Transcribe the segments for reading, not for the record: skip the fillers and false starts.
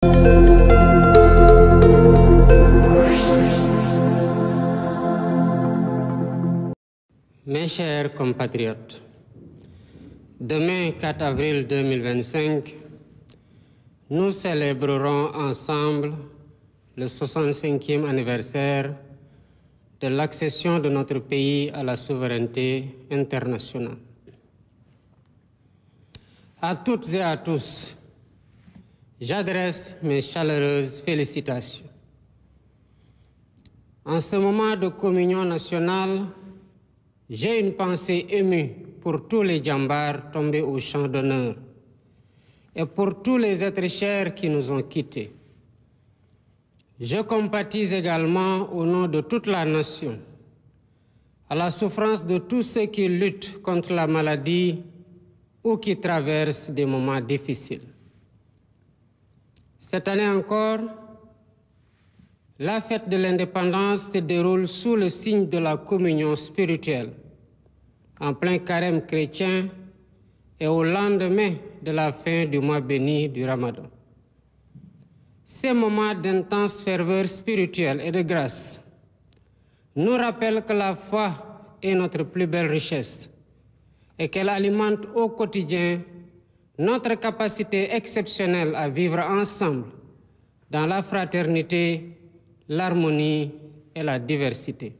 Mes chers compatriotes, demain 4 avril 2025, nous célébrerons ensemble le 65e anniversaire de l'accession de notre pays à la souveraineté internationale. À toutes et à tous, j'adresse mes chaleureuses félicitations. En ce moment de communion nationale, j'ai une pensée émue pour tous les djambars tombés au champ d'honneur et pour tous les êtres chers qui nous ont quittés. Je compatis également au nom de toute la nation à la souffrance de tous ceux qui luttent contre la maladie ou qui traversent des moments difficiles. Cette année encore, la fête de l'indépendance se déroule sous le signe de la communion spirituelle, en plein carême chrétien et au lendemain de la fin du mois béni du Ramadan. Ces moments d'intense ferveur spirituelle et de grâce nous rappellent que la foi est notre plus belle richesse et qu'elle alimente au quotidien notre capacité exceptionnelle à vivre ensemble dans la fraternité, l'harmonie et la diversité.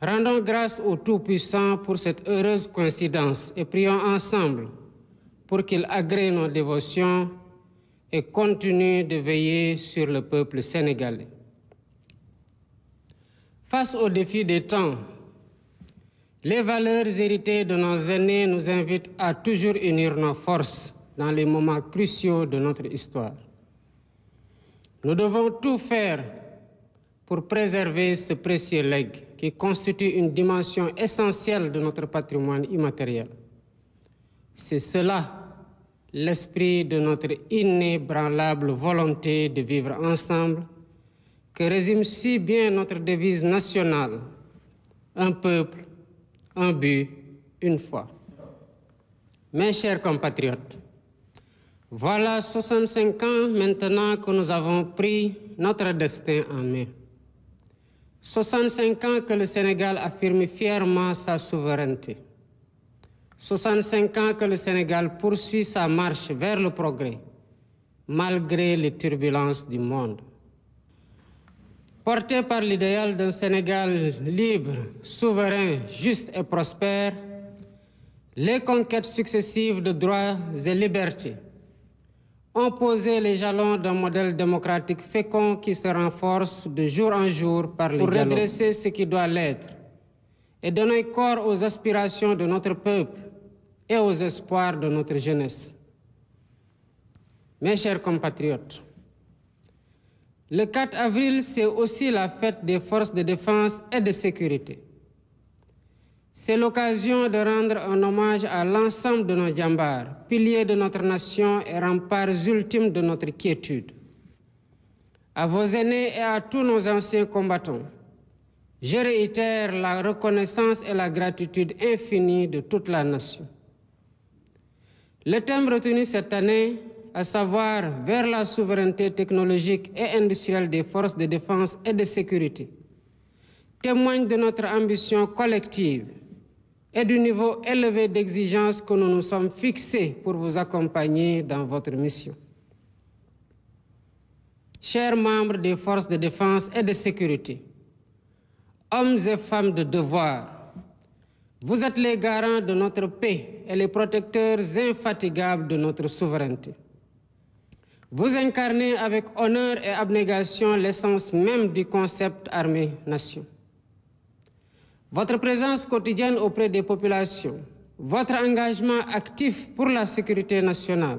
Rendons grâce au Tout-Puissant pour cette heureuse coïncidence et prions ensemble pour qu'il agrée nos dévotions et continue de veiller sur le peuple sénégalais. Face aux défis des temps, les valeurs héritées de nos aînés nous invitent à toujours unir nos forces dans les moments cruciaux de notre histoire. Nous devons tout faire pour préserver ce précieux legs qui constitue une dimension essentielle de notre patrimoine immatériel. C'est cela l'esprit de notre inébranlable volonté de vivre ensemble que résume si bien notre devise nationale: un peuple, un but, une foi. Mes chers compatriotes, voilà 65 ans maintenant que nous avons pris notre destin en main. 65 ans que le Sénégal affirme fièrement sa souveraineté. 65 ans que le Sénégal poursuit sa marche vers le progrès, malgré les turbulences du monde. Porté par l'idéal d'un Sénégal libre, souverain, juste et prospère, les conquêtes successives de droits et libertés ont posé les jalons d'un modèle démocratique fécond qui se renforce de jour en jour par les dialogues. Pour redresser ce qui doit l'être et donner corps aux aspirations de notre peuple et aux espoirs de notre jeunesse. Mes chers compatriotes, le 4 avril, c'est aussi la fête des forces de défense et de sécurité. C'est l'occasion de rendre un hommage à l'ensemble de nos djambars, piliers de notre nation et remparts ultimes de notre quiétude. À vos aînés et à tous nos anciens combattants, je réitère la reconnaissance et la gratitude infinie de toute la nation. Le thème retenu cette année, à savoir vers la souveraineté technologique et industrielle des forces de défense et de sécurité, témoigne de notre ambition collective et du niveau élevé d'exigence que nous nous sommes fixés pour vous accompagner dans votre mission. Chers membres des forces de défense et de sécurité, hommes et femmes de devoir, vous êtes les garants de notre paix et les protecteurs infatigables de notre souveraineté. Vous incarnez avec honneur et abnégation l'essence même du concept armée-nation. Votre présence quotidienne auprès des populations, votre engagement actif pour la sécurité nationale,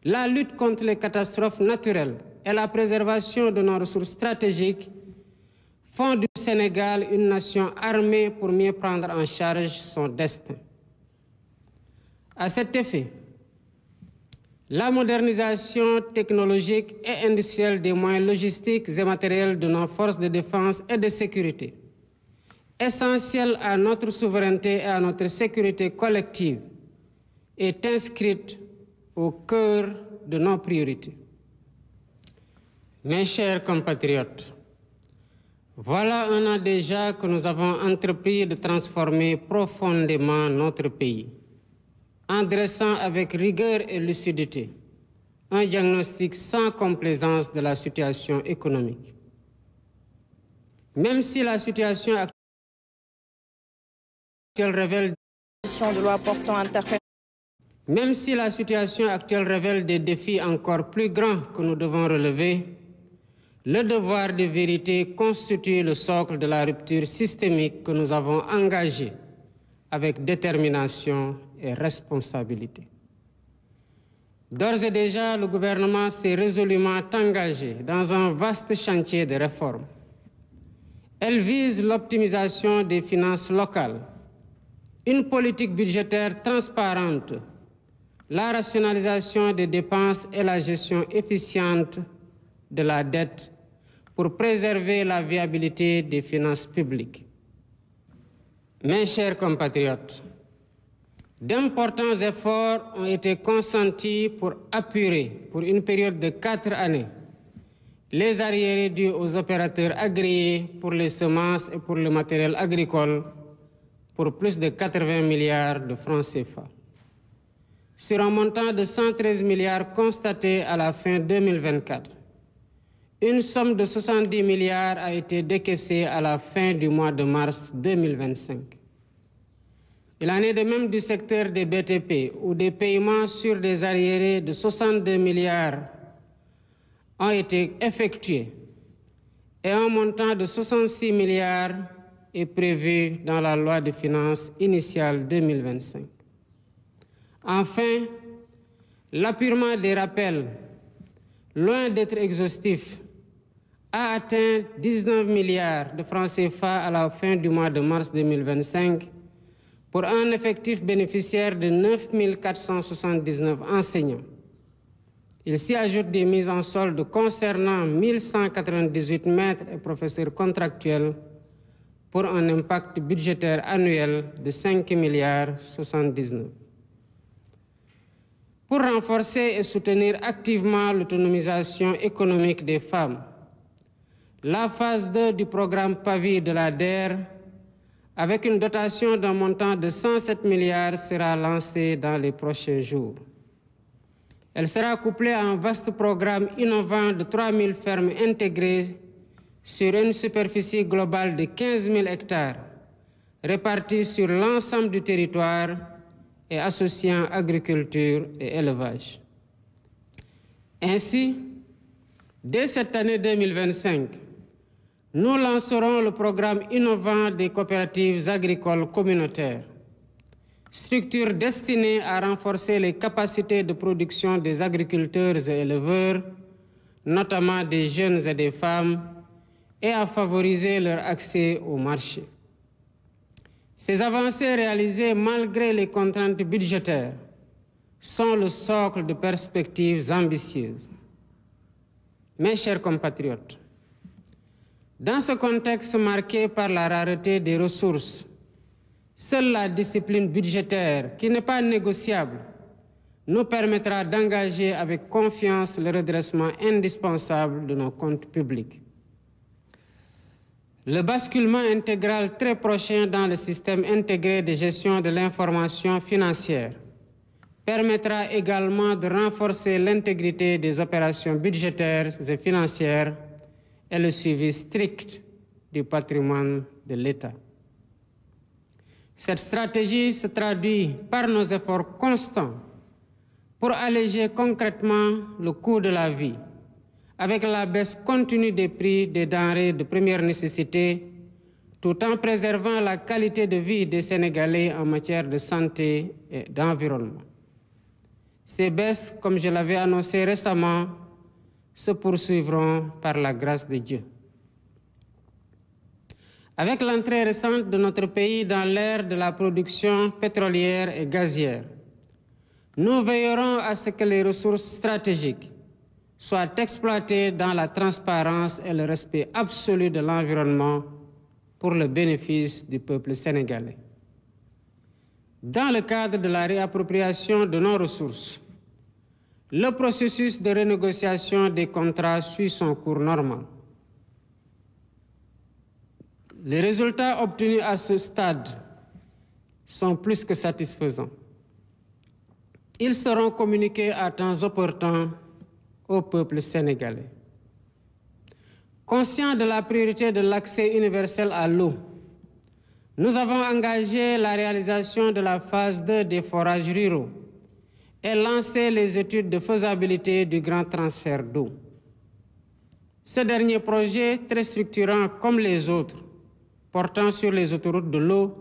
la lutte contre les catastrophes naturelles et la préservation de nos ressources stratégiques font du Sénégal une nation armée pour mieux prendre en charge son destin. À cet effet, la modernisation technologique et industrielle des moyens logistiques et matériels de nos forces de défense et de sécurité, essentielle à notre souveraineté et à notre sécurité collective, est inscrite au cœur de nos priorités. Mes chers compatriotes, voilà un an déjà que nous avons entrepris de transformer profondément notre pays, en dressant avec rigueur et lucidité un diagnostic sans complaisance de la situation économique. Même si la situation actuelle révèle Même si la situation actuelle révèle des défis encore plus grands que nous devons relever, le devoir de vérité constitue le socle de la rupture systémique que nous avons engagée avec détermination et responsabilité. D'ores et déjà, le gouvernement s'est résolument engagé dans un vaste chantier de réformes. Elle vise l'optimisation des finances locales, une politique budgétaire transparente, la rationalisation des dépenses et la gestion efficiente de la dette pour préserver la viabilité des finances publiques. Mes chers compatriotes, d'importants efforts ont été consentis pour apurer, pour une période de 4 années, les arriérés dus aux opérateurs agréés pour les semences et pour le matériel agricole pour plus de 80 milliards de francs CFA. Sur un montant de 113 milliards constaté à la fin 2024, une somme de 70 milliards a été décaissée à la fin du mois de mars 2025. Il en est de même du secteur des BTP, où des paiements sur des arriérés de 62 milliards ont été effectués et un montant de 66 milliards est prévu dans la loi de finances initiale 2025. Enfin, l'appurement des rappels, loin d'être exhaustif, a atteint 19 milliards de francs CFA à la fin du mois de mars 2025 pour un effectif bénéficiaire de 9 479 enseignants. Il s'y ajoute des mises en solde concernant 1198 maîtres et professeurs contractuels pour un impact budgétaire annuel de 5 milliards 79. Pour renforcer et soutenir activement l'autonomisation économique des femmes, la phase 2 du programme PAVI de la DER, avec une dotation d'un montant de 107 milliards, sera lancée dans les prochains jours. Elle sera couplée à un vaste programme innovant de 3 000 fermes intégrées sur une superficie globale de 15 000 hectares, réparties sur l'ensemble du territoire et associant agriculture et élevage. Ainsi, dès cette année 2025, nous lancerons le programme innovant des coopératives agricoles communautaires, structure destinée à renforcer les capacités de production des agriculteurs et éleveurs, notamment des jeunes et des femmes, et à favoriser leur accès au marché. Ces avancées réalisées malgré les contraintes budgétaires sont le socle de perspectives ambitieuses. Mes chers compatriotes, dans ce contexte marqué par la rareté des ressources, seule la discipline budgétaire, qui n'est pas négociable, nous permettra d'engager avec confiance le redressement indispensable de nos comptes publics. Le basculement intégral très prochain dans le système intégré de gestion de l'information financière permettra également de renforcer l'intégrité des opérations budgétaires et financières et le suivi strict du patrimoine de l'État. Cette stratégie se traduit par nos efforts constants pour alléger concrètement le coût de la vie, avec la baisse continue des prix des denrées de première nécessité, tout en préservant la qualité de vie des Sénégalais en matière de santé et d'environnement. Ces baisses, comme je l'avais annoncé récemment, se poursuivront par la grâce de Dieu. Avec l'entrée récente de notre pays dans l'ère de la production pétrolière et gazière, nous veillerons à ce que les ressources stratégiques soient exploitées dans la transparence et le respect absolu de l'environnement pour le bénéfice du peuple sénégalais. Dans le cadre de la réappropriation de nos ressources, le processus de renégociation des contrats suit son cours normal. Les résultats obtenus à ce stade sont plus que satisfaisants. Ils seront communiqués à temps opportun au peuple sénégalais. Conscient de la priorité de l'accès universel à l'eau, nous avons engagé la réalisation de la phase 2 des forages ruraux et lancé les études de faisabilité du grand transfert d'eau. Ce dernier projet, très structurant comme les autres, portant sur les autoroutes de l'eau,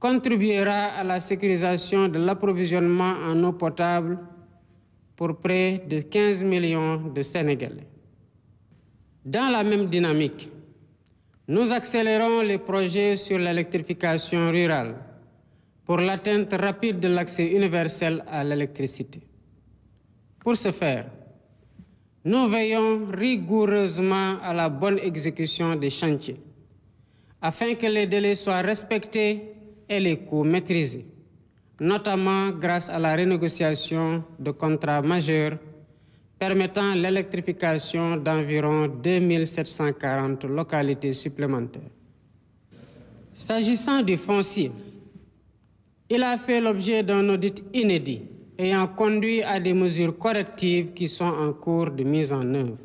contribuera à la sécurisation de l'approvisionnement en eau potable pour près de 15 millions de Sénégalais. Dans la même dynamique, nous accélérons les projets sur l'électrification rurale pour l'atteinte rapide de l'accès universel à l'électricité. Pour ce faire, nous veillons rigoureusement à la bonne exécution des chantiers, afin que les délais soient respectés et les coûts maîtrisés, notamment grâce à la renégociation de contrats majeurs permettant l'électrification d'environ 2740 localités supplémentaires. S'agissant du foncier, il a fait l'objet d'un audit inédit ayant conduit à des mesures correctives qui sont en cours de mise en œuvre.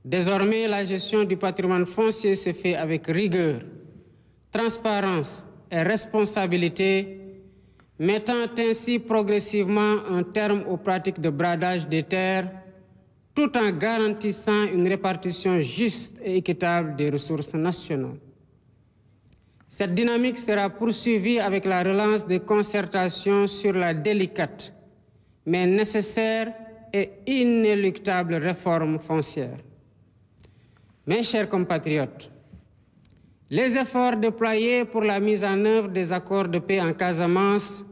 Désormais, la gestion du patrimoine foncier se fait avec rigueur, transparence et responsabilité, mettant ainsi progressivement un terme aux pratiques de bradage des terres, tout en garantissant une répartition juste et équitable des ressources nationales. Cette dynamique sera poursuivie avec la relance des concertations sur la délicate, mais nécessaire et inéluctable réforme foncière. Mes chers compatriotes, les efforts déployés pour la mise en œuvre des accords de paix en Casamance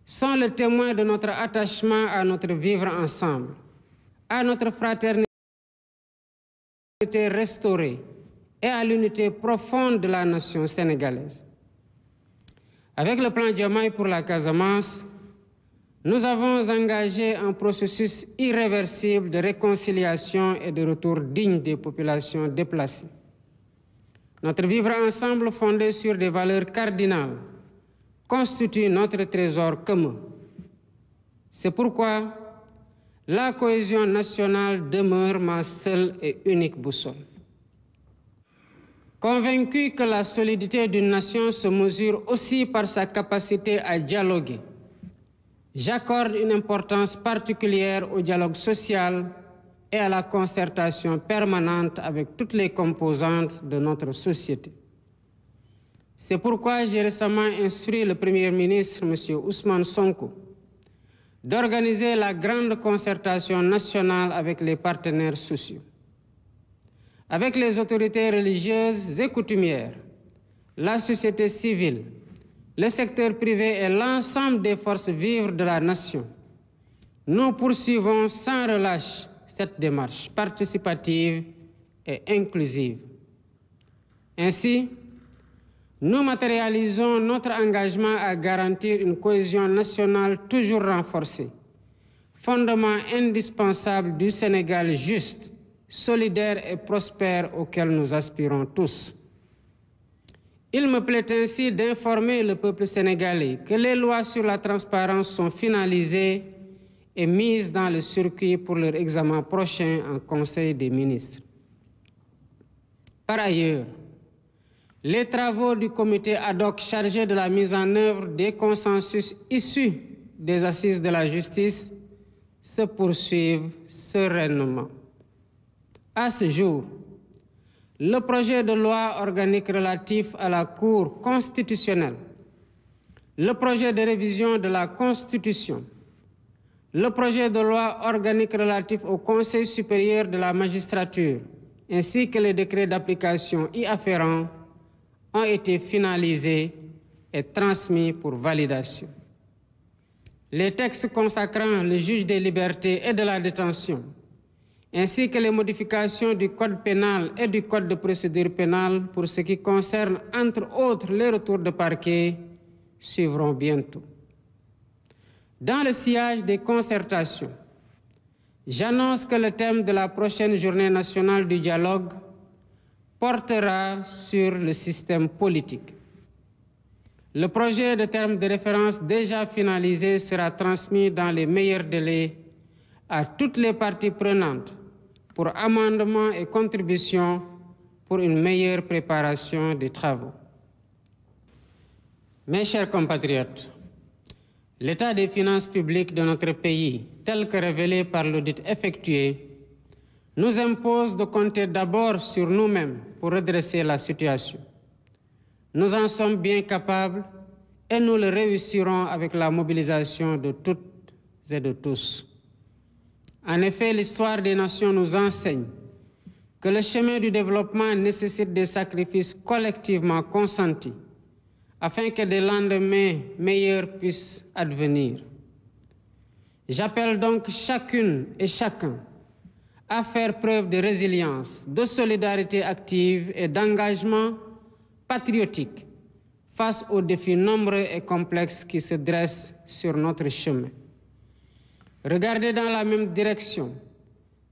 sont le témoin de notre attachement à notre vivre ensemble, à notre fraternité restaurée et à l'unité profonde de la nation sénégalaise. Avec le plan Diomaye pour la Casamance, nous avons engagé un processus irréversible de réconciliation et de retour digne des populations déplacées. Notre vivre ensemble fondé sur des valeurs cardinales constitue notre trésor commun. C'est pourquoi la cohésion nationale demeure ma seule et unique boussole. Convaincu que la solidité d'une nation se mesure aussi par sa capacité à dialoguer, j'accorde une importance particulière au dialogue social et à la concertation permanente avec toutes les composantes de notre société. C'est pourquoi j'ai récemment instruit le Premier ministre, M. Ousmane Sonko, d'organiser la grande concertation nationale avec les partenaires sociaux, avec les autorités religieuses et coutumières, la société civile, le secteur privé et l'ensemble des forces vives de la nation. Nous poursuivons sans relâche cette démarche participative et inclusive. Ainsi, nous matérialisons notre engagement à garantir une cohésion nationale toujours renforcée, fondement indispensable du Sénégal juste, solidaire et prospère auquel nous aspirons tous. Il me plaît ainsi d'informer le peuple sénégalais que les lois sur la transparence sont finalisées et mises dans le circuit pour leur examen prochain en Conseil des ministres. Par ailleurs, les travaux du comité ad hoc chargé de la mise en œuvre des consensus issus des assises de la justice se poursuivent sereinement. À ce jour, le projet de loi organique relatif à la Cour constitutionnelle, le projet de révision de la Constitution, le projet de loi organique relatif au Conseil supérieur de la magistrature, ainsi que les décrets d'application y afférents, ont été finalisés et transmis pour validation. Les textes consacrant le juge des libertés et de la détention, ainsi que les modifications du Code pénal et du Code de procédure pénale pour ce qui concerne, entre autres, les retours de parquet, suivront bientôt. Dans le sillage des concertations, j'annonce que le thème de la prochaine journée nationale du dialogue portera sur le système politique. Le projet de terme de référence déjà finalisé sera transmis dans les meilleurs délais à toutes les parties prenantes pour amendements et contributions pour une meilleure préparation des travaux. Mes chers compatriotes, l'état des finances publiques de notre pays, tel que révélé par l'audit effectué, nous impose de compter d'abord sur nous-mêmes pour redresser la situation. Nous en sommes bien capables et nous le réussirons avec la mobilisation de toutes et de tous. En effet, l'histoire des nations nous enseigne que le chemin du développement nécessite des sacrifices collectivement consentis afin que des lendemains meilleurs puissent advenir. J'appelle donc chacune et chacun à faire preuve de résilience, de solidarité active et d'engagement patriotique face aux défis nombreux et complexes qui se dressent sur notre chemin. Regarder dans la même direction,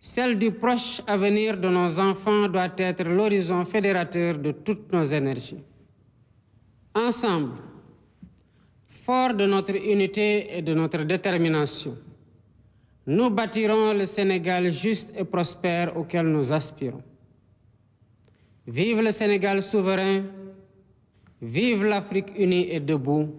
celle du proche avenir de nos enfants doit être l'horizon fédérateur de toutes nos énergies. Ensemble, forts de notre unité et de notre détermination, nous bâtirons le Sénégal juste et prospère auquel nous aspirons. Vive le Sénégal souverain, vive l'Afrique unie et debout.